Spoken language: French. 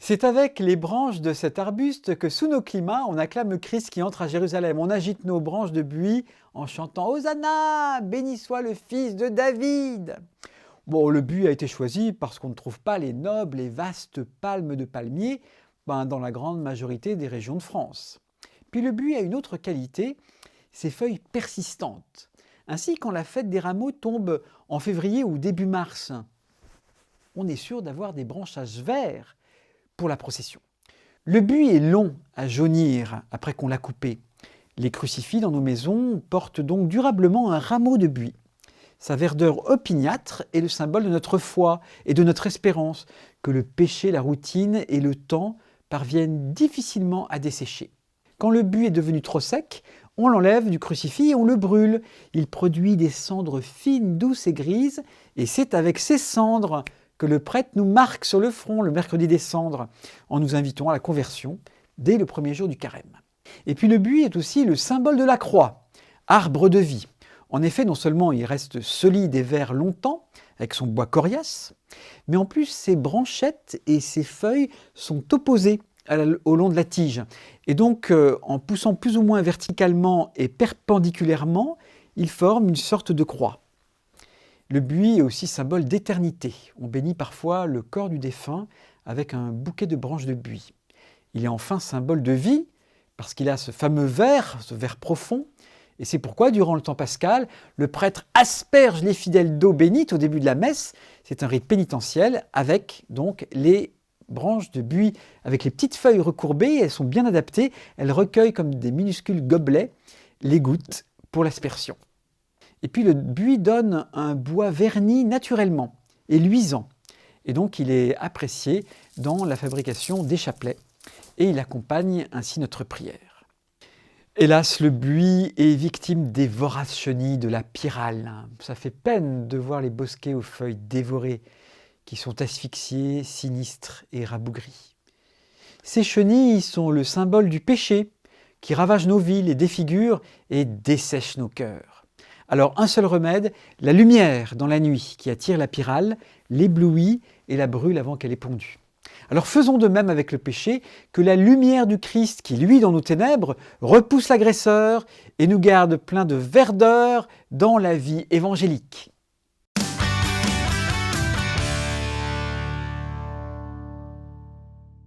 C'est avec les branches de cet arbuste que sous nos climats, on acclame Christ qui entre à Jérusalem. On agite nos branches de buis en chantant Hosanna, béni soit le fils de David. Bon, le buis a été choisi parce qu'on ne trouve pas les nobles et vastes palmes de palmier dans la grande majorité des régions de France. Puis le buis a une autre qualité, ses feuilles persistantes. Ainsi, quand la fête des rameaux tombe en février ou début mars, on est sûr d'avoir des branchages verts pour la procession. Le buis est long à jaunir après qu'on l'a coupé. Les crucifix dans nos maisons portent donc durablement un rameau de buis. Sa verdeur opiniâtre est le symbole de notre foi et de notre espérance, que le péché, la routine et le temps parviennent difficilement à dessécher. Quand le buis est devenu trop sec, on l'enlève du crucifix et on le brûle. Il produit des cendres fines, douces et grises, et c'est avec ces cendres que le prêtre nous marque sur le front le mercredi des cendres, en nous invitant à la conversion dès le premier jour du carême. Et puis le buis est aussi le symbole de la croix, arbre de vie. En effet, non seulement il reste solide et vert longtemps, avec son bois coriace, mais en plus ses branchettes et ses feuilles sont opposées au long de la tige. Et donc, en poussant plus ou moins verticalement et perpendiculairement, il forme une sorte de croix. Le buis est aussi symbole d'éternité. On bénit parfois le corps du défunt avec un bouquet de branches de buis. Il est enfin symbole de vie, parce qu'il a ce fameux vert, ce vert profond. Et c'est pourquoi, durant le temps pascal, le prêtre asperge les fidèles d'eau bénite au début de la messe. C'est un rite pénitentiel avec donc les branches de buis, avec les petites feuilles recourbées. Elles sont bien adaptées. Elles recueillent comme des minuscules gobelets les gouttes pour l'aspersion. Et puis le buis donne un bois verni naturellement et luisant. Et donc il est apprécié dans la fabrication des chapelets. Et il accompagne ainsi notre prière. Hélas, le buis est victime des voraces chenilles de la pyrale. Ça fait peine de voir les bosquets aux feuilles dévorées qui sont asphyxiées, sinistres et rabougries. Ces chenilles sont le symbole du péché qui ravage nos vies, les défigure et dessèche nos cœurs. Alors un seul remède, la lumière dans la nuit qui attire la pyrale, l'éblouit et la brûle avant qu'elle ait pondu. Alors faisons de même avec le péché, que la lumière du Christ qui luit dans nos ténèbres repousse l'agresseur et nous garde plein de verdeur dans la vie évangélique.